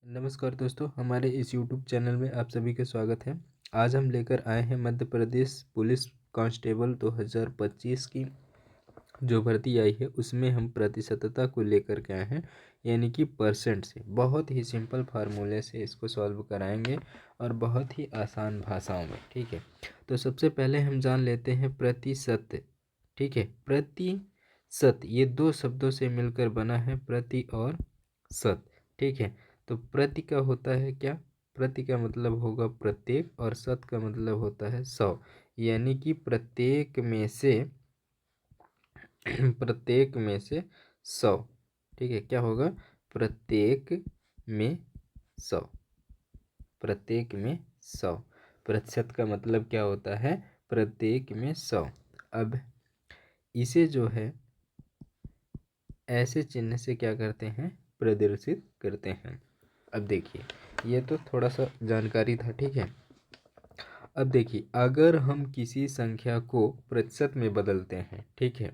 नमस्कार दोस्तों, हमारे इस यूट्यूब चैनल में आप सभी का स्वागत है। आज हम लेकर आए हैं मध्य प्रदेश पुलिस कांस्टेबल 2025 की जो भर्ती आई है उसमें हम प्रतिशतता को लेकर के आए हैं, यानी कि परसेंट से। बहुत ही सिंपल फार्मूले से इसको सॉल्व कराएंगे और बहुत ही आसान भाषाओं में। ठीक है, तो सबसे पहले हम जान लेते हैं प्रतिशत। ठीक है, प्रतिशत ये दो शब्दों से मिलकर बना है, प्रति और शत। ठीक है, तो प्रति का होता है क्या? प्रति का मतलब होगा प्रत्येक और शत का मतलब होता है 100, यानी कि प्रत्येक में से प्रत्येक में से 100। ठीक है, क्या होगा? प्रत्येक में 100, प्रत्येक में 100। प्रतिशत का मतलब क्या होता है? प्रत्येक में 100। अब इसे जो है ऐसे चिन्ह से क्या करते हैं? प्रदर्शित करते हैं। अब देखिए, ये तो थोड़ा सा जानकारी था। ठीक है, अब देखिए, अगर हम किसी संख्या को प्रतिशत में बदलते हैं, ठीक है,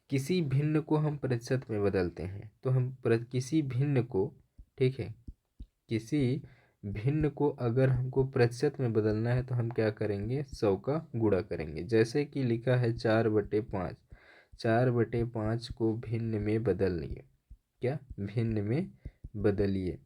किसी भिन्न को हम प्रतिशत में बदलते हैं, तो हम किसी भिन्न को, ठीक है, किसी भिन्न को अगर हमको प्रतिशत में बदलना है तो हम क्या करेंगे? 100 का गुणा करेंगे। जैसे कि लिखा है 4/5, 4/5 को भिन्न में बदलिए। क्या? भिन्न में बदलिए,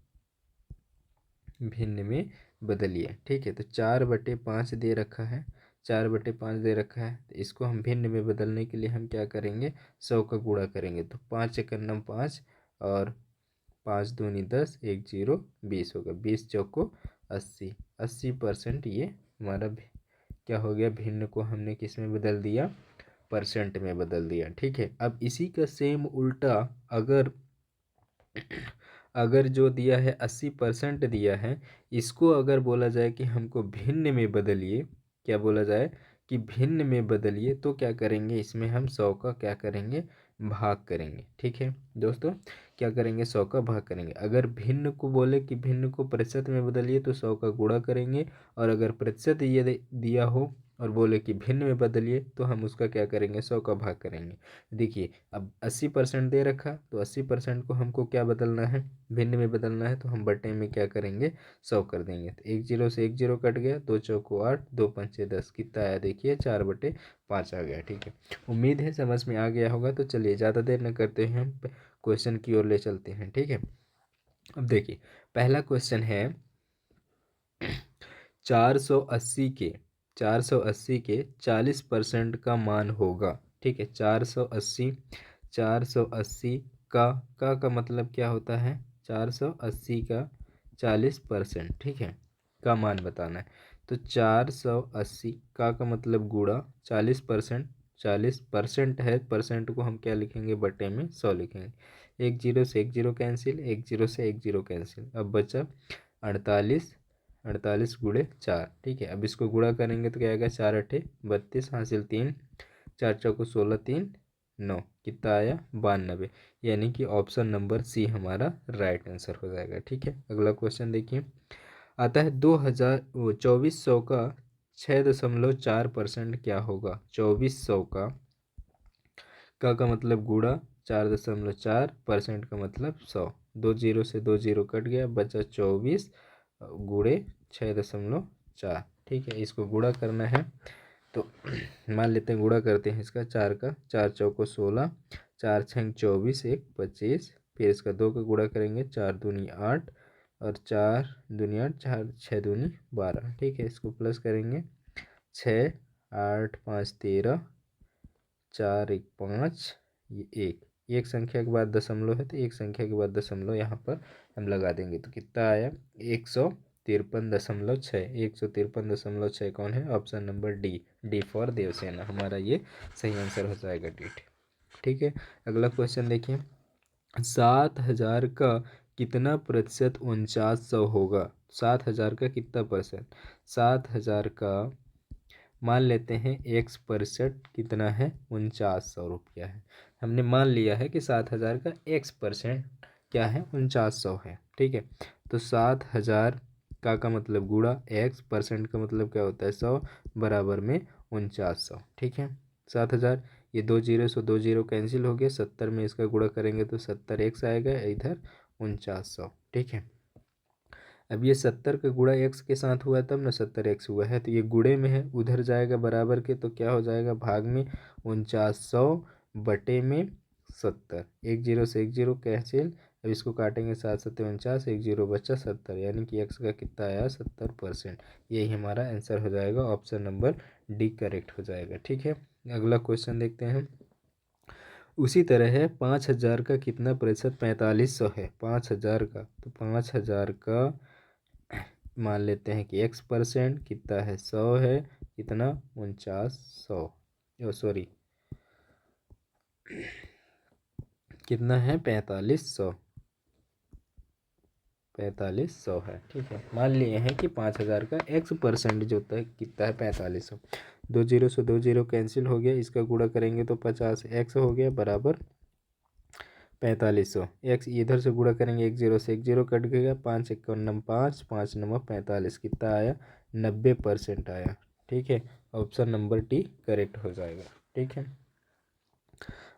भिन्न में बदलिए। ठीक है, तो 4/5 दे रखा है, 4/5 दे रखा है, तो इसको हम भिन्न में बदलने के लिए हम क्या करेंगे? 100 का गुणा करेंगे। तो 5×1 5 और 5×2 10, 1 0 20 होगा। 20 चौको 80, 80% ये हमारा क्या हो गया? भिन्न को हमने किस में बदल दिया? परसेंट में बदल दिया। ठीक है, अब इसी का सेम उल्टा अगर अगर जो दिया है 80% दिया है, इसको अगर बोला जाए कि हमको भिन्न में बदलिए, क्या बोला जाए कि भिन्न में बदलिए, तो क्या करेंगे? इसमें हम 100 का क्या करेंगे? भाग करेंगे। ठीक है दोस्तों, क्या करेंगे? 100 का भाग करेंगे। अगर भिन्न को बोले कि भिन्न को प्रतिशत में बदलिए तो 100 का गुणा करेंगे, और अगर प्रतिशत ये दिया हो और बोले कि भिन्न में बदलिए तो हम उसका क्या करेंगे? 100 का भाग करेंगे। देखिए, अब 80% दे रखा, तो 80% को हमको क्या बदलना है? भिन्न में बदलना है, तो हम बटे में क्या करेंगे? 100 कर देंगे। तो 1 0 से 1 0 कट गया, 2 चौको 8, 2 पंचे 10, कितना आया? देखिए 4/5 आ गया। ठीक है, उम्मीद है समझ में आ गया होगा। तो चलिए ज़्यादा देर न करते हैं, हम क्वेश्चन की ओर ले चलते हैं। ठीक है, अब देखिए, पहला क्वेश्चन है 480 के 480 के 40% का मान होगा। ठीक है, 480, 480 का मतलब क्या होता है? 480 का 40%, ठीक है, का मान बताना है। तो 480 का मतलब गुणा 40%, 40% है, परसेंट को हम क्या लिखेंगे? बटे में 100 लिखेंगे। 1 0 से 1 0 कैंसिल, 1 0 से 1 0 कैंसिल, अब बचा 48, 48 गुणे 4। ठीक है, अब इसको गुणा करेंगे तो क्या आएगा? 4 8 32, हासिल 3, 4 चौको 16, 3 9, कितना आया? 92, यानी कि ऑप्शन नंबर सी हमारा राइट आंसर हो जाएगा। ठीक है, अगला क्वेश्चन देखिए, आता है 2400 का 6.4% क्या होगा? 2400 का मतलब गुणा 4.4%, का मतलब 100। 2 0 से 2 0 कट गया, बचा 24 गुणे 6.4। ठीक है, इसको गुणा करना है, तो मान लेते हैं गुणा करते हैं इसका 4 का, 4 चौको 16, 4 छंग 24, 1 25, फिर इसका 2 का गुणा करेंगे, 4 दूनी 8 और 4 दूनी 8, 4 6 दूनी 12। ठीक है, इसको प्लस करेंगे, 6 8 5 13, 4 1 5, ये एक संख्या के बाद दशमलव है, तो एक संख्या के बाद दशमलव यहाँ पर हम लगा देंगे, तो कितना आया? 153.6। 153.6 कौन है? Option number D, D for Devsena, हमारा ये सही आंसर हो जाएगा, डी। ठीक है, अगला क्वेश्चन देखिए, 7000 का कितना प्रतिशत 4900 होगा? 7000 का कितना परसेंट? 7000 का मान लेते हैं x% कितना है? 4900 रुपया है। हमने मान लिया है कि 7000 का x% क्या है? 4900 है। ठीक है, तो 7000 का मतलब गुणा x% का मतलब क्या होता है? 100 बराबर में 4900। ठीक है, 7000, ये 2 0 से 2 0 कैंसिल हो गया, 70 में इसका गुणा करेंगे तो 70 x आएगा, इधर 4900। ठीक है, अब ये 70 का गुणा x के साथ हुआ है तब ना 70x हुआ है, तो ये गुणे में है, उधर जाएगा बराबर के, तो क्या हो जाएगा भाग में 4900 बटे में 70। एक जीरो से एक जीरो कैंसिल, अब इसको काटेंगे 7 7 49, एक जीरो बचा 70, यानी कि x का कितना आया 70%। यही हमारा आंसर हो जाएगा, ऑप्शन नंबर डी करेक्ट हो जाएगा। ठीक है, अगला क्वेश्चन देखते हैं। उसी तरह है 5000 का कितना प्रतिशत 4500 है। 5000 का, तो 5000 का मान लेते हैं कि x% कितना है 100 है, कितना 4900, सॉरी कितना है 4500, 4500 है। ठीक है, मान लिए हैं कि 5000 का x% जो होता है कितना है 4500। 2 जीरो से 2 जीरो कैंसिल हो गया, इसका गुणा करेंगे तो 50x हो गया बराबर 4500। x इधर से गुणा करेंगे, एक जीरो से एक जीरो कट गया, 5 1 9 5, 5 9 45, कितना आया 90% आया। ठीक है, ऑप्शन नंबर टी करेक्ट हो जाएगा। ठीक है,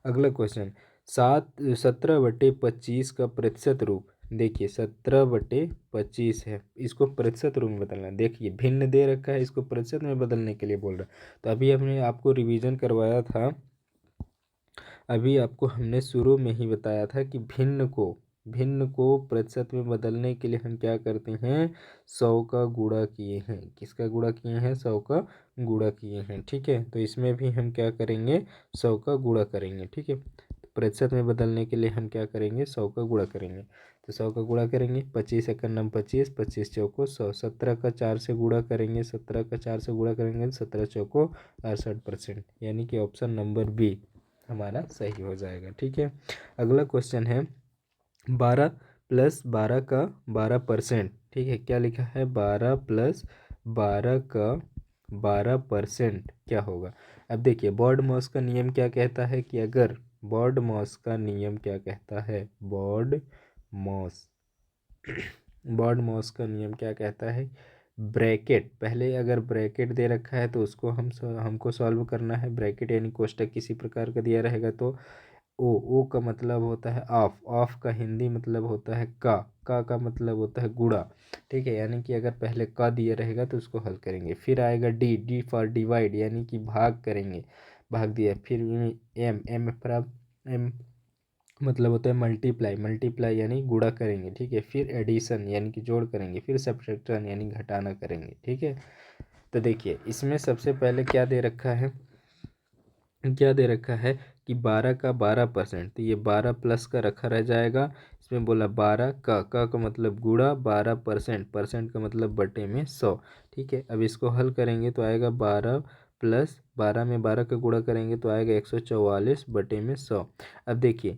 अगला क्वेश्चन 17/25 का प्रतिशत रूप। देखिए 17/25 है, इसको प्रतिशत रूप में बदलना है। देखिए भिन्न दे रखा है, इसको प्रतिशत में बदलने के लिए बोल रहा है। तो अभी हमने आपको रिवीजन करवाया था, अभी आपको हमने शुरू में ही बताया था कि भिन्न को प्रतिशत में बदलने के लिए हम क्या करते हैं, 100 का गुणा किए हैं। किसका गुणा किए हैं, 100 का गुणा किए हैं। ठीक है, तो इसमें भी हम क्या करेंगे, 100 का गुणा करेंगे। ठीक है, प्रतिशत में बदलने के लिए हम क्या करेंगे, 100 का गुणा करेंगे। तो 100 का गुणा करेंगे, 25 एकम नम 25, 25 चौको 100, 17 का 4 से गुणा करेंगे, 17 का 4 से गुणा करेंगे, 17 चौको 68%, यानी कि ऑप्शन नंबर बी हमारा सही हो जाएगा। ठीक है, अगला क्वेश्चन है 12 + 12 का 12%। ठीक है, क्या लिखा है, 12 + 12 का 12% क्या होगा। अब देखिए बॉड मॉस का नियम क्या कहता है कि अगर बॉड मॉस का नियम क्या कहता है, मॉस बॉड मॉस का नियम क्या कहता है, ब्रैकेट, पहले अगर ब्रैकेट दे रखा है तो उसको हमको सॉल्व करना है। ब्रैकेट यानी कोष्टक किसी प्रकार का दिया रहेगा तो ओ का मतलब होता है ऑफ का हिंदी मतलब होता है का मतलब होता है गुणा। ठीक है, यानी कि अगर पहले का दिया रहेगा तो उसको हल करेंगे, फिर आएगा डी फॉर डिवाइड यानी कि भाग करेंगे, भाग दिया, फिर एम मतलब होता है मल्टीप्लाई यानी गुणा करेंगे। ठीक है, फिर एडिशन यानी कि जोड़ करेंगे, फिर सब्ट्रैक्शन यानी घटाना करेंगे। ठीक है, तो देखिए इसमें सबसे पहले क्या दे रखा है, कि 12 का 12%, तो ये 12 प्लस का रखा रह जाएगा। इसमें बोला 12 का मतलब गुणा, 12% का मतलब बटे में 100। ठीक है, अब इसको हल करेंगे तो आएगा 12 + 12 में 12 का गुणा करेंगे तो आएगा 144 बटे में 100। अब देखिए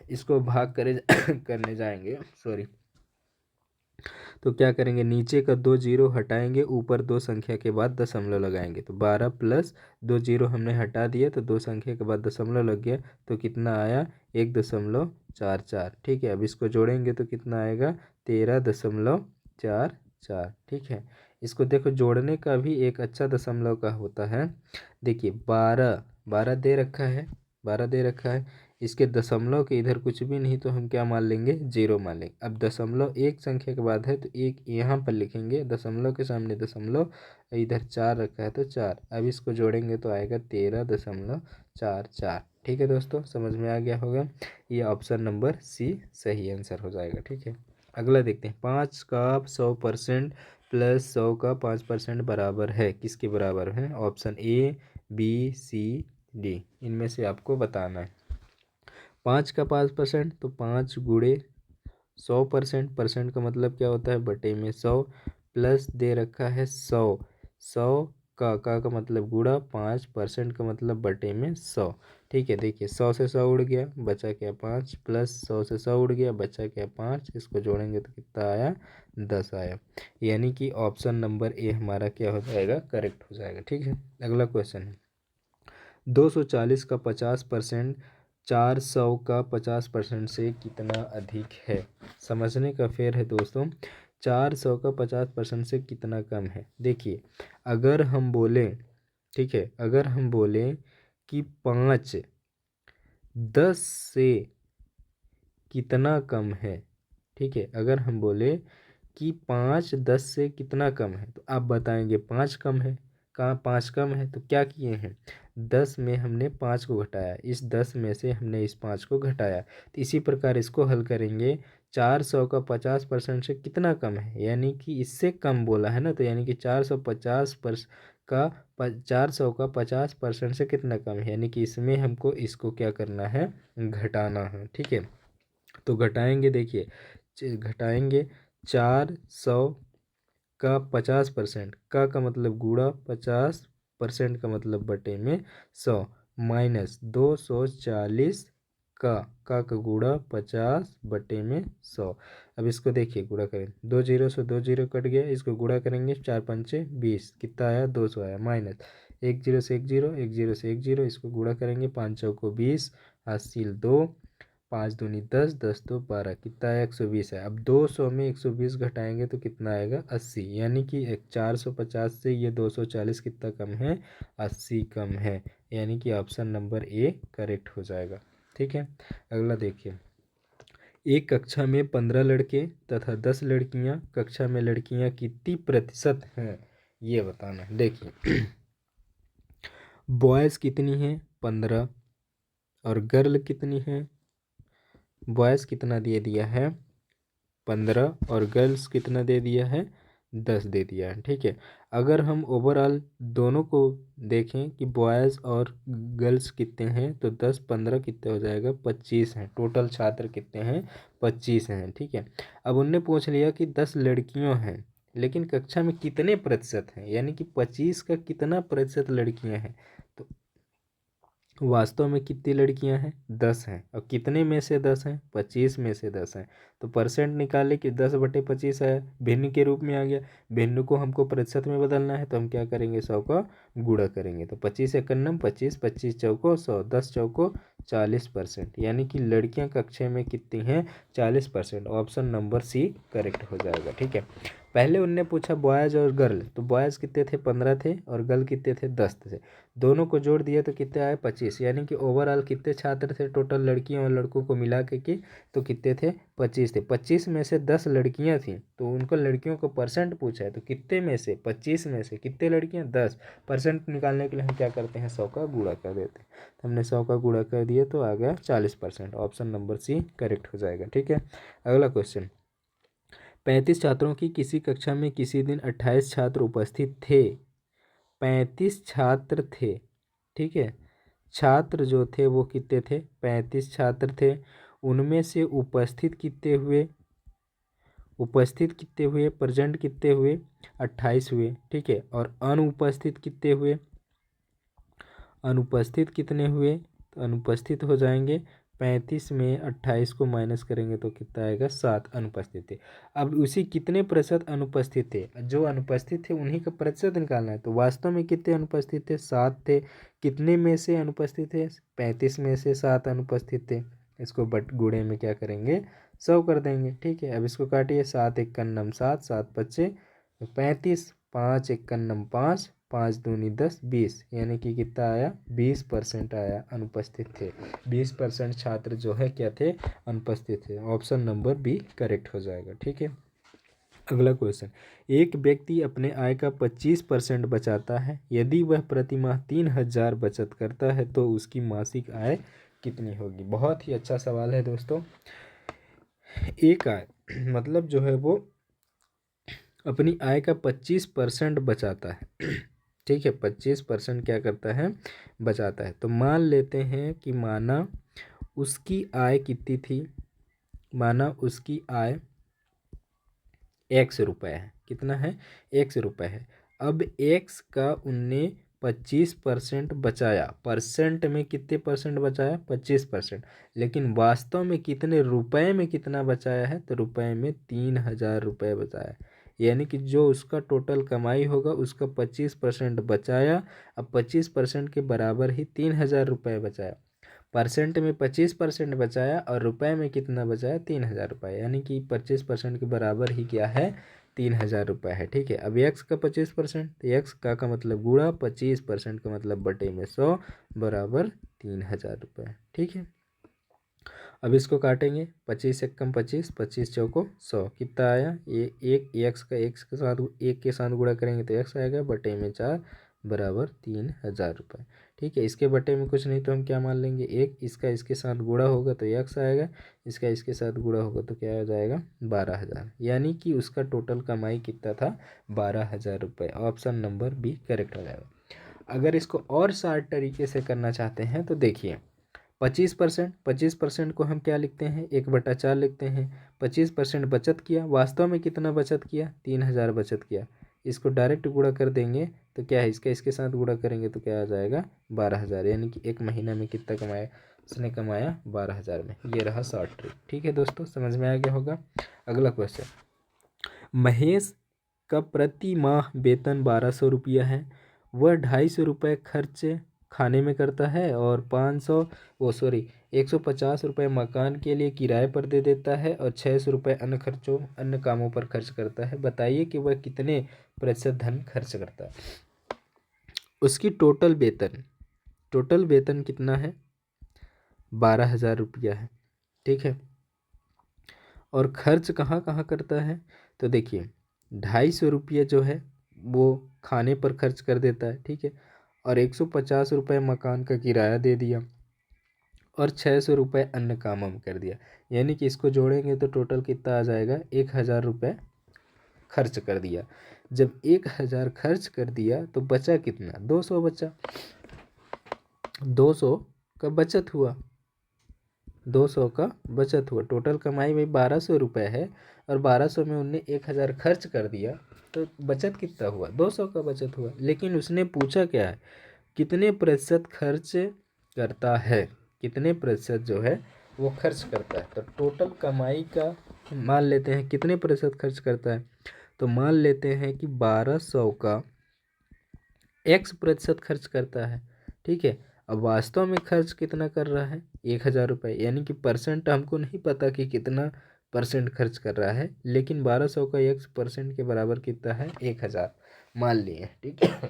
इसको भाग करने जाएंगे, सॉरी, तो क्या करेंगे, नीचे का 2 जीरो हटाएंगे, ऊपर 2 संख्या के बाद दशमलव लगाएंगे। तो 12 + 2 जीरो हमने हटा दिया तो 2 संख्या के बाद दशमलव लग गया, तो कितना आया 1.44। ठीक है, अब इसको जोड़ेंगे तो कितना आएगा 13.44। ठीक है, इसको देखो जोड़ने का भी एक अच्छा दशमलव का होता है। देखिए 12 दे रखा है, 12 दे रखा है, इसके दशमलव के इधर कुछ भी नहीं तो हम क्या मान लेंगे, जीरो मान लेंगे। अब दशमलव एक संख्या के बाद है तो एक यहाँ पर लिखेंगे, दशमलव के सामने दशमलव, इधर 4 रखा है तो 4। अब इसको जोड़ेंगे तो आएगा 13.44। ठीक है दोस्तों, समझ में आ गया होगा, ये ऑप्शन नंबर सी सही आंसर हो जाएगा। ठीक है, अगला देखते हैं 5 का 100% + 100 का 5% बराबर है, किसके बराबर है, option A B C D, इनमें से आपको बताना है। 5 का 5% तो 5 गुणे 100%, परसेंट का मतलब क्या होता है बटे में 100, प्लस दे रखा है 100 का मतलब गुणा, 5% का मतलब बटे में 100। ठीक है, देखिए 100 से 100 उड़ गया, बचा क्या 5, प्लस 100 से 100 उड़ गया, बचा क्या 5, इसको जोड़ेंगे तो कितना आया 10 आया, यानी कि ऑप्शन नंबर ए हमारा क्या हो जाएगा, करेक्ट हो जाएगा। ठीक है, अगला क्वेश्चन है 240 का 50% 400 का 50% से कितना अधिक है। समझने का फेर है दोस्तों, 400 का 50% से कितना कम है। देखिए अगर हम बोलें, ठीक है, अगर हम बोलें कि 5 10 से कितना कम है, ठीक है। अगर हम बोले कि 5 10 से कितना कम है, तो आप बताएंगे 5 कम है। कहाँ 5 कम है, तो क्या किए हैं, 10 में हमने 5 को घटाया, इस 10 में से हमने इस 5 को घटाया। तो इसी प्रकार इसको हल करेंगे, 400 का 50% से कितना कम है, यानी कि इससे कम बोला है ना, तो यानी कि 450% से कितना कम है, यानी कि इसमें हमको इसको क्या करना है, घटाना है। ठीक है, तो घटाएंगे, देखिए घटाएंगे 400 का 50%, का मतलब गुणा 50% का मतलब बटे में 100, माइनस 240 का गुणा 50 बटे में 100। अब इसको देखिए गुणा करें, 2 जीरो से 2 जीरो कट गया, इसको गुणा करेंगे 4 पंचे 20, कितना आया 200 आया, माइनस 1 जीरो से 1 जीरो, 1 जीरो से 1 जीरो, इसको गुणा करेंगे 5 चौको 20, हासिल 2, 5 दूनी 10, 10 दो 12, कितना आया 120 है। अब 200 में 120 घटाएंगे तो कितना आएगा 80, यानी कि 450 से ये 240 कितना कम है, 80 कम है, यानी कि ऑप्शन नंबर ए करेक्ट हो जाएगा। ठीक है, अगला देखिए, एक कक्षा में 15 लड़के तथा 10 लड़कियां, कक्षा में लड़कियां कितनी प्रतिशत हैं ये बताना है। देखिए बॉयज़ कितनी है 15, और गर्ल कितनी है, बॉयज़ कितना दे दिया है 15, और गर्ल्स कितना दे दिया है 10 दे दिया है। ठीक है, अगर हम ओवरऑल दोनों को देखें कि बॉयज़ और गर्ल्स कितने हैं, तो 10 15 कितने हो जाएगा 25 हैं, टोटल छात्र कितने हैं 25 हैं। ठीक है, अब उनने पूछ लिया कि 10 लड़कियों हैं, लेकिन कक्षा में कितने प्रतिशत हैं, यानी कि 25 का कितना प्रतिशत लड़कियां हैं, तो वास्तव में कितनी लड़कियां हैं 10 हैं, और कितने में से 10 हैं 25 में से 10 हैं, तो परसेंट निकाले कि 10 बटे 25 आया, भिन्न के रूप में आ गया। भिन्न को हमको प्रतिशत में बदलना है, तो हम क्या करेंगे 100 का गुणा करेंगे, तो 25 एकन्नम 25, 25 चौको 100, 10 चौको 40%, यानी कि लड़कियां कक्षा में कितनी हैं 40%, ऑप्शन नंबर सी करेक्ट हो जाएगा। ठीक है, पहले उनने पूछा बॉयज़ और गर्ल, तो बॉयज़ कितने थे 15 थे, और गर्ल कितने थे 10 थे, दोनों को जोड़ दिया तो कितने आए 25, यानी कि ओवरऑल कितने छात्र थे टोटल लड़कियों और लड़कों को मिला के तो कितने थे 25 थे। 25 में से 10 लड़कियां थीं, तो उनको लड़कियों को परसेंट पूछा है, तो कितने में से 25 में से कितने लड़कियां 10, परसेंट निकालने के लिए हम क्या करते हैं 100 का गुणा कर देते हैं, तो हमने 100 का गुणा कर दिया तो आ गया 40%, ऑप्शन नंबर सी करेक्ट हो जाएगा। ठीक है, अगला क्वेश्चन, 35 छात्रों की किसी कक्षा में किसी दिन 28 छात्र उपस्थित थे, 35 छात्र थे। ठीक है, छात्र जो थे वो कितने थे 35 छात्र थे, उनमें से उपस्थित कितने हुए, उपस्थित कितने हुए, प्रेजेंट कितने हुए 28 हुए। ठीक है, और अनुपस्थित कितने हुए, अनुपस्थित कितने हुए, तो अनुपस्थित हो जाएंगे 35 में 28 को माइनस करेंगे तो कितना आएगा 7 अनुपस्थित थे। अब उसी कितने प्रतिशत अनुपस्थित थे, जो अनुपस्थित थे उन्हीं का प्रतिशत निकालना है, तो वास्तव में कितने अनुपस्थित थे 7 थे, कितने में से अनुपस्थित थे 35 में से 7 अनुपस्थित थे, इसको बट गुणे में क्या करेंगे 100 कर देंगे। ठीक है, अब इसको काटिए, 7 एकन्नम 7, 7 पच्चे 35, 5 एकन्नम 5, 5 दूनी 10, 20, यानी कि कितना आया 20% आया, अनुपस्थित थे 20% छात्र जो है क्या थे अनुपस्थित थे, ऑप्शन नंबर बी करेक्ट हो जाएगा। ठीक है, अगला क्वेश्चन, एक व्यक्ति अपने आय का 25% बचाता है, यदि वह प्रतिमाह 3000 बचत करता है तो उसकी मासिक आय कितनी होगी। बहुत ही अच्छा सवाल है दोस्तों। एक आय मतलब जो है वो अपनी आय का 25% बचाता है। ठीक है, 25% क्या करता है बचाता है, तो मान लेते हैं कि माना उसकी आय कितनी थी, माना उसकी आय 100 रुपये है, कितना है 100 रुपये है। अब x का उनने 25% बचाया, परसेंट में कितने परसेंट बचाया 25%, लेकिन वास्तव में कितने रुपए में कितना बचाया है, तो रुपए में 3000 रुपये बचाया, यानी कि जो उसका टोटल कमाई होगा उसका 25% बचाया, अब 25% के बराबर ही 3000 रुपये बचाया, परसेंट में 25% बचाया और रुपए में कितना बचाया 3000 रुपये, यानी कि 25% के बराबर ही क्या है 3000 रुपये है। ठीक है, अब x का 25%, तो x का मतलब गुणा 25% का मतलब बटे में 100 बराबर 3000 रुपये। ठीक है, अब इसको काटेंगे, 25 एक कम 25, 25 चौको 100, कितना आया ये एक एक्स का एक के साथ गुणा करेंगे तो एक्स आएगा, बटे में 4 बराबर 3000 रुपये। ठीक है, इसके बटे में कुछ नहीं तो हम क्या मान लेंगे, एक इसका इसके साथ गुणा होगा तो एक्स आएगा, इसका इसके साथ गुणा होगा तो क्या हो जाएगा 12,000, यानी कि उसका टोटल कमाई कितना था 12,000 रुपये। ऑप्शन नंबर बी करेक्ट हो जाएगा। अगर इसको और शार्ट तरीके से करना चाहते हैं तो देखिए 25% को हम क्या लिखते हैं 1/4 लिखते हैं। 25% बचत किया, वास्तव में कितना बचत किया 3,000 बचत किया, इसको डायरेक्ट गुणा कर देंगे तो क्या है इसका इसके साथ गुणा करेंगे तो क्या आ जाएगा 12,000, यानी कि एक महीना में कितना कमाया उसने कमाया 12,000 में। ये रहा शॉर्ट ट्रिक। ठीक है दोस्तों, समझ में आ गया होगा। अगला क्वेश्चन, महेश का प्रति माह वेतन 1200 रुपया है, वह 250 रुपये खर्च खाने में करता है और 150 रुपये मकान के लिए किराए पर दे देता है और 600 रुपये अन्य कामों पर खर्च करता है। बताइए कि वह कितने प्रतिशत धन खर्च करता है। उसकी टोटल वेतन कितना है 12,000 रुपया है। ठीक है, और खर्च कहाँ कहाँ करता है तो देखिए 250 रुपये जो है वो खाने पर खर्च कर देता है। ठीक है, और 150 रुपये मकान का किराया दे दिया और 600 रुपये अन्य कामों में कर दिया, यानी कि इसको जोड़ेंगे तो टोटल कितना आ जाएगा 1,000 रुपये खर्च कर दिया। जब 1,000 खर्च कर दिया तो बचा कितना 200 बचा, 200 का बचत हुआ, 200 का बचत हुआ। टोटल कमाई में 1,200 रुपये है और 1,200 में उनने 1,000 खर्च कर दिया तो बचत कितना हुआ 200 का बचत हुआ। लेकिन उसने पूछा क्या है कितने प्रतिशत खर्च करता है, कितने प्रतिशत जो है वो खर्च करता है। तो टोटल कमाई का मान लेते हैं कितने प्रतिशत खर्च करता है, तो मान लेते हैं कि 1,200 का x% खर्च करता है। ठीक है, अब वास्तव में खर्च कितना कर रहा है 1,000 रुपये, यानी कि परसेंट हमको नहीं पता कि कितना परसेंट खर्च कर रहा है, लेकिन 1,200 का x% के बराबर कितना है 1,000 मान लिए। ठीक है,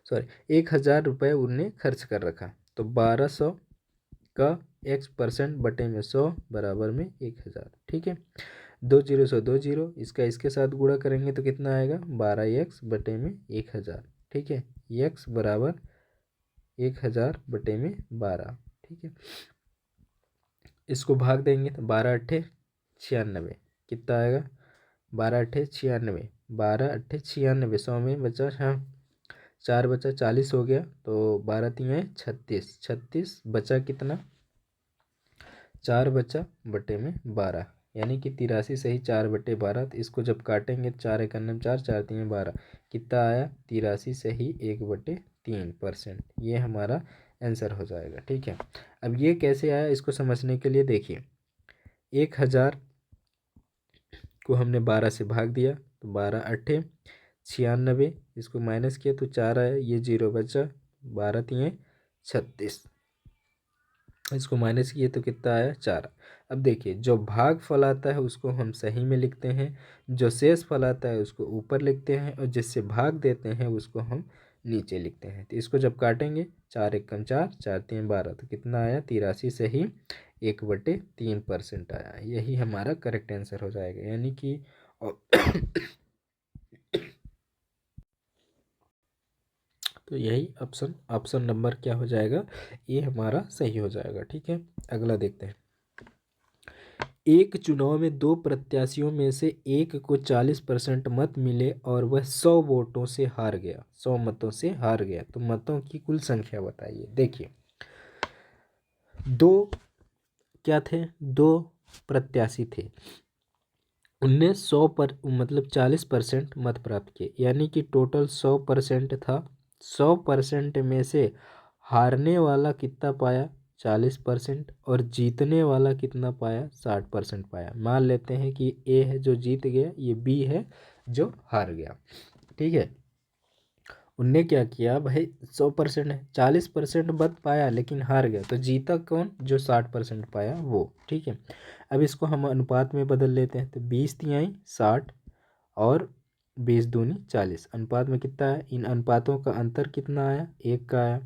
सॉरी 1,000 रुपये उनने खर्च कर रखा, तो 1,200 का x% बटे में 100 बराबर में 1,000। ठीक है, 2 जीरो 100 2 जीरो, इसका इसके साथ गुणा करेंगे तो कितना आएगा 12x बटे में 1,000। ठीक है, x बराबर 1,000 बटे में 12। ठीक है, इसको भाग देंगे तो 12 अट्ठे 96, कितना आएगा 12 अट्ठे 96, 12 अट्ठे 96, 100 में बचा 4 बचा 40 हो गया, तो 12 तियाँ 36, 36 बचा कितना 4 बचा बटे में 12, यानी कि 83 सही 4/12। तो इसको जब काटेंगे 4 एक अन्नम 4, 4 तियाँ 12, कितना आया 83 सही 1/3%। ये हमारा आंसर हो जाएगा। ठीक है, अब ये कैसे आया इसको समझने के लिए देखिए 1,000 को हमने 12 से भाग दिया तो 12 अट्ठे 96, इसको माइनस किया तो 4 आया, ये 0 बचा, 12 तियाँ 36, इसको माइनस किए तो कितना आया 4। अब देखिए जो भाग फल आता है उसको हम सही में लिखते हैं, जो शेष फल आता है उसको ऊपर लिखते हैं और जिससे भाग देते हैं उसको हम नीचे लिखते हैं। तो इसको जब काटेंगे 4 एक कम 4, 4 3 12, तो कितना आया 83 सही 1/3% आया। यही हमारा करेक्ट आंसर हो जाएगा, यानी कि तो यही ऑप्शन नंबर क्या हो जाएगा, ये हमारा सही हो जाएगा। ठीक है, अगला देखते हैं। एक चुनाव में 2 प्रत्याशियों में से एक को 40% मत मिले और वह 100 वोटों से हार गया, 100 मतों से हार गया, तो मतों की कुल संख्या बताइए। देखिए दो क्या थे, 2 प्रत्याशी थे, उनने 100 पर मतलब 40% मत प्राप्त किए, यानी कि टोटल 100% था। 100% में से हारने वाला कितना पाया 40% और जीतने वाला कितना पाया 60% पाया। मान लेते हैं कि ए है जो जीत गया, ये बी है जो हार गया। ठीक है, उनने क्या किया भाई 100% है, 40% मत पाया लेकिन हार गया, तो जीता कौन जो 60% पाया वो। ठीक है, अब इसको हम अनुपात में बदल लेते हैं, तो 20 तिहाई 60 और 20 दूनी 40, अनुपात में कितना है, इन अनुपातों का अंतर कितना आया 1 का आया।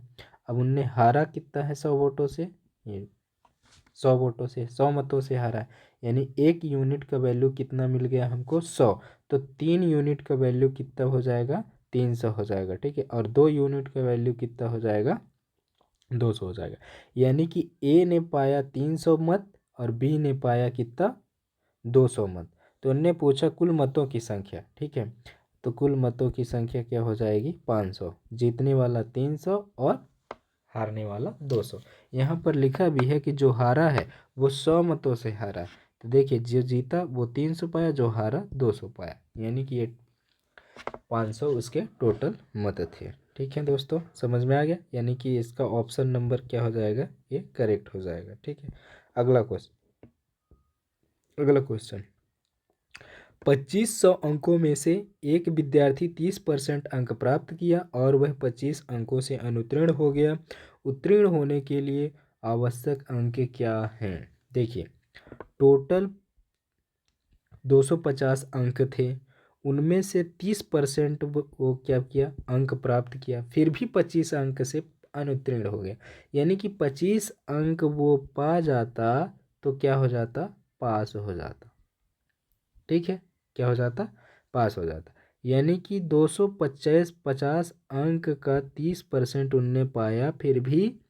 अब उनने हारा कितना है 100 वोटों से, ये 100 वोटों से, 100 मतों से हारा है, यानी 1 यूनिट का वैल्यू कितना मिल गया हमको 100, तो 3 यूनिट का वैल्यू कितना हो जाएगा 300 हो जाएगा, ठीक है। और 2 यूनिट का वैल्यू कितना हो जाएगा 200 हो जाएगा। यानी कि ए ने पाया 300 मत और बी ने पाया कितना 200 मत। तो उनने पूछा कुल मतों की संख्या, ठीक है। तो कुल मतों की संख्या क्या हो जाएगी 500, जीतने वाला 300 और हारने वाला 200। यहाँ पर लिखा भी है कि जो हारा है वो 100 मतों से हारा। तो देखिए जो जीता वो 300 पाया, जो हारा 200 पाया, यानी कि ये 500 उसके टोटल मत थे। ठीक है दोस्तों, समझ में आ गया। यानी कि इसका ऑप्शन नंबर क्या हो जाएगा, ये करेक्ट हो जाएगा। ठीक है, अगला क्वेश्चन 2500 अंकों में से एक विद्यार्थी 30% अंक प्राप्त किया और वह 25 अंकों से अनुत्तीर्ण हो गया। उत्तीर्ण होने के लिए आवश्यक अंक क्या हैं? देखिए टोटल 250 अंक थे, उनमें से 30% वो क्या किया अंक प्राप्त किया, फिर भी 25 अंक से अनुत्तीर्ण हो गया। यानी कि 25 अंक वो पा जाता तो क्या हो जाता, पास हो जाता। ठीक है, क्या हो जाता, पास हो जाता। यानी कि 250 अंक का 30% उनने पाया, फिर भी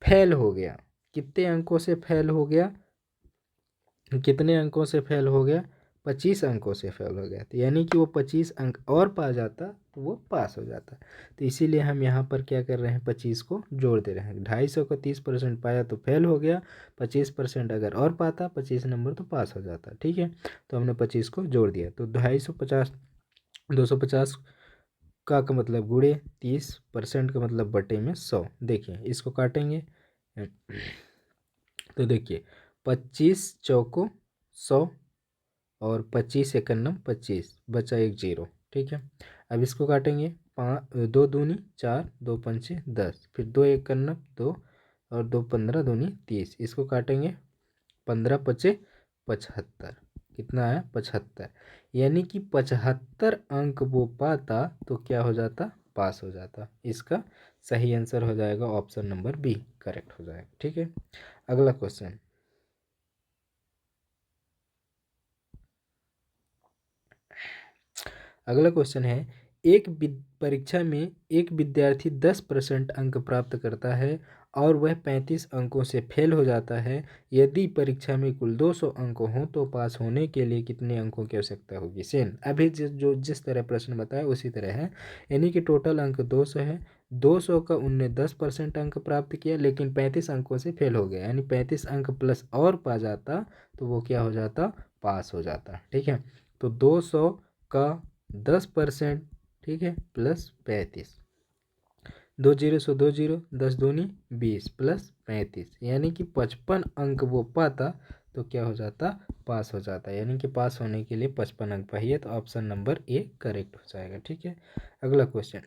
फेल हो गया। कितने अंकों से फेल हो गया, कितने अंकों से फेल हो गया, 25 अंकों से फेल हो गया। तो यानी कि वो 25 अंक और पा जाता तो वो पास हो जाता। तो इसीलिए हम यहाँ पर क्या कर रहे हैं, 25 को जोड़ दे रहे हैं। 250 का 30% पाया तो फेल हो गया, 25% अगर और पाता 25 नंबर तो पास हो जाता। ठीक है, तो हमने 25 को जोड़ दिया। तो 250 250 का मतलब गुणे 30% का मतलब बटे में 100। देखिए इसको काटेंगे तो देखिए 25 चौको 100 और 25 एकन्नम 25, बचा एक जीरो। ठीक है, अब इसको काटेंगे, 2 दूनी 4, 2 पंचे 10, फिर 2 एकन्नम 2 और 2 15 दूनी 30, इसको काटेंगे 15 पचे 75, कितना आया 75। यानी कि 75 अंक वो पाता तो क्या हो जाता, पास हो जाता। इसका सही आंसर हो जाएगा ऑप्शन नंबर बी, करेक्ट हो जाएगा। ठीक है, अगला क्वेश्चन है, एक परीक्षा में एक विद्यार्थी 10% अंक प्राप्त करता है और वह 35 अंकों से फेल हो जाता है। यदि परीक्षा में कुल 200 अंक हों तो पास होने के लिए कितने अंकों की आवश्यकता होगी? सेम अभी जिस तरह प्रश्न बताया उसी तरह है। यानी कि टोटल अंक 200 है, 200 का उनने 10% अंक प्राप्त किया लेकिन 35 अंकों से फेल हो गया, यानी 35 अंक प्लस और पा जाता तो वो क्या हो जाता, पास हो जाता। ठीक है, तो 200 का 10%, ठीक है, प्लस 35, 2 जीरो सौ 2 जीरो, 10 दूनी 20 प्लस 35, यानी कि 55 अंक वो पाता तो क्या हो जाता, पास हो जाता। यानी कि पास होने के लिए 55 अंक चाहिए, तो ऑप्शन नंबर ए करेक्ट हो जाएगा। ठीक है, अगला क्वेश्चन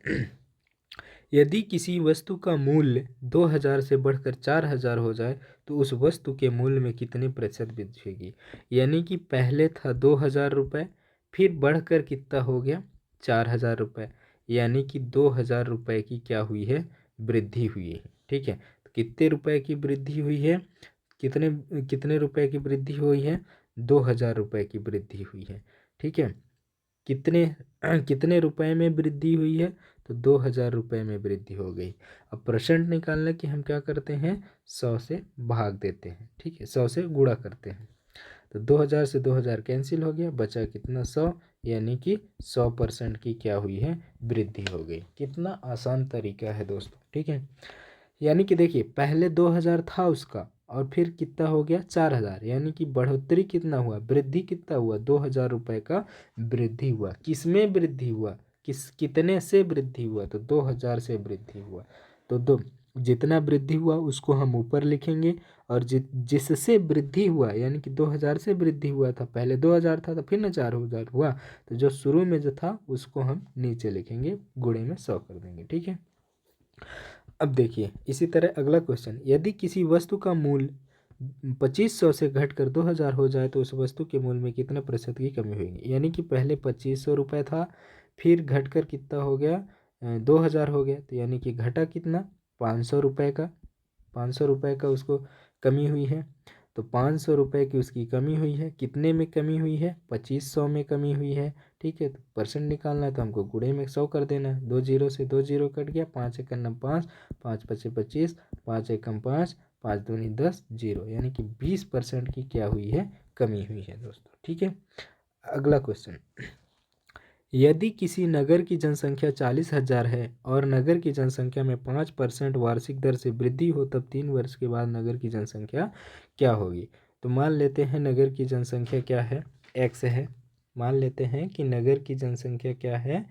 यदि किसी वस्तु का मूल्य 2000 से बढ़कर 4000 हो जाए तो उस वस्तु के मूल्य में कितने प्रतिशत वृद्धि होगी? यानी कि पहले था 2000 रुपये, फिर बढ़कर कितना हो गया 4000 रुपये, यानी कि 2000 रुपये की क्या हुई है, वृद्धि हुई है। ठीक है, तो कितने रुपए की वृद्धि हुई है, कितने कितने रुपए की वृद्धि हुई है, 2000 रुपये की वृद्धि हुई है। ठीक है, कितने कितने रुपए में वृद्धि हुई है, तो 2000 रुपये में वृद्धि हो गई। अब परसेंट निकालने की हम क्या करते हैं, 100 से भाग देते हैं। ठीक है, 100 से गुणा करते हैं, तो 2000 से 2000 कैंसिल हो गया, बचा कितना 100, यानी कि 100% की क्या हुई है, वृद्धि हो गई। कितना आसान तरीका है दोस्तों। ठीक है, यानी कि देखिए पहले 2000 था उसका और फिर कितना हो गया 4000, यानी कि बढ़ोतरी कितना हुआ, वृद्धि कितना हुआ, 2000 रुपये का वृद्धि हुआ। किसमें वृद्धि हुआ, कितने से वृद्धि हुआ, तो 2000 से वृद्धि हुआ। तो जितना वृद्धि हुआ उसको हम ऊपर लिखेंगे और जिससे वृद्धि हुआ, यानी कि 2000 से वृद्धि हुआ था, पहले 2000 था तो फिर ना 4000 हुआ, तो जो शुरू में जो था उसको हम नीचे लिखेंगे, गुणे में 100 कर देंगे। ठीक है, अब देखिए इसी तरह अगला क्वेश्चन, यदि किसी वस्तु का मूल्य 2500 से घटकर 2000 हो जाए तो उस वस्तु के मूल्य में कितने प्रतिशत की कमी होगी? यानी कि पहले 2500 रुपये था, फिर घटकर कितना हो गया 2000 हो गया, तो यानी कि घटा कितना 500 रुपये का, 500 रुपये का उसको कमी हुई है। तो 500 रुपये की उसकी कमी हुई है। कितने में कमी हुई है? 2500 में कमी हुई है। ठीक है, तो परसेंट निकालना है तो हमको गुणे में 100 कर देना है। 2 जीरो से 2 जीरो कट गया, 5 एकम 5, 5 पचे 25, 5 एकम 5, 5 दूनी 10, जीरो, यानी कि 20% की क्या हुई है? कमी हुई है दोस्तों। ठीक है, अगला क्वेश्चन, यदि किसी नगर की जनसंख्या 40,000 है और नगर की जनसंख्या में 5% वार्षिक दर से वृद्धि हो, तब 3 वर्ष के बाद नगर की जनसंख्या क्या होगी? तो मान लेते हैं नगर की जनसंख्या क्या है? x है। मान लेते हैं कि नगर की जनसंख्या क्या है?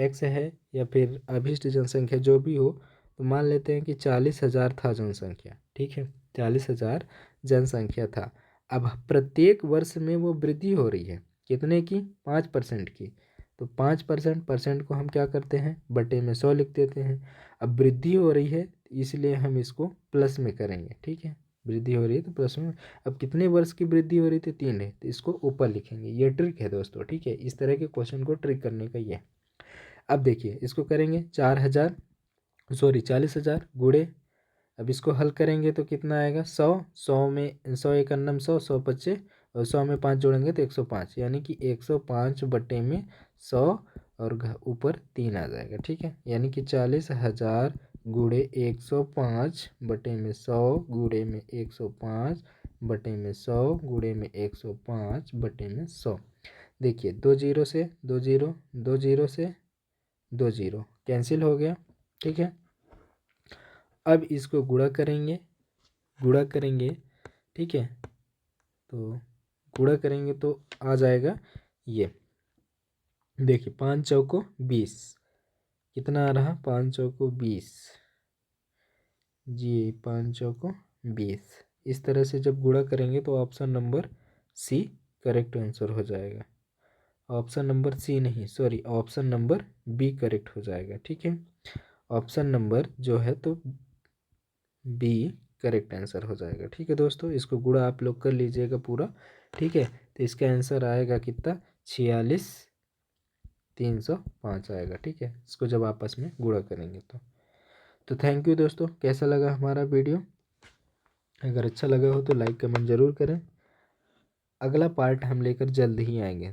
x है, या फिर अभिष्ट जनसंख्या जो भी हो। तो मान लेते हैं कि 40,000 था जनसंख्या। ठीक है, 40,000 जनसंख्या था। अब प्रत्येक वर्ष में वो वृद्धि हो रही है, कितने की? 5% की। तो 5% परसेंट को हम क्या करते हैं? बटे में 100 लिख देते हैं। अब वृद्धि हो रही है इसलिए हम इसको प्लस में करेंगे। ठीक है, वृद्धि हो रही है तो प्लस में। अब कितने वर्ष की वृद्धि हो रही थी? 3 है, तो इसको ऊपर लिखेंगे। ये ट्रिक है दोस्तों। ठीक है, इस तरह के क्वेश्चन को ट्रिक करने का ये। अब देखिए, इसको करेंगे 40,000 गुणे, अब इसको हल करेंगे तो कितना आएगा? 100, 100 में 100 एकन्नम 100, 100 पच्चे, और 100 में 5 जोड़ेंगे तो 105, यानी कि 105 बटे में 100, और ऊपर 3 आ जाएगा। ठीक है, यानी कि 40,000 गुणे 105 बटे में 100 गुणे में 105 बटे में 100 गुणे में 105 बटे में 100। देखिए, 2 जीरो से 2 जीरो, 2 जीरो से 2 जीरो कैंसिल हो गया। ठीक है, अब इसको गुणा करेंगे, गुणा करेंगे। ठीक है, तो गुणा करेंगे तो आ जाएगा ये, देखिए 5 चौको 20, कितना आ रहा? 5 चौको 20 जी, 5 चौको 20। इस तरह से जब गुणा करेंगे तो option number C correct answer हो जाएगा। ऑप्शन नंबर सी नहीं, sorry, option number B correct हो जाएगा। ठीक है, ऑप्शन नंबर जो है तो बी करेक्ट आंसर हो जाएगा। ठीक है दोस्तों, इसको गुणा आप लोग कर लीजिएगा पूरा। ठीक है, तो इसका आंसर आएगा कितना? 46,305 आएगा। ठीक है, इसको जब आपस में गुणा करेंगे तो थैंक यू दोस्तों। कैसा लगा हमारा वीडियो? अगर अच्छा लगा हो तो लाइक कमेंट ज़रूर करें। अगला पार्ट हम लेकर जल्द ही आएंगे।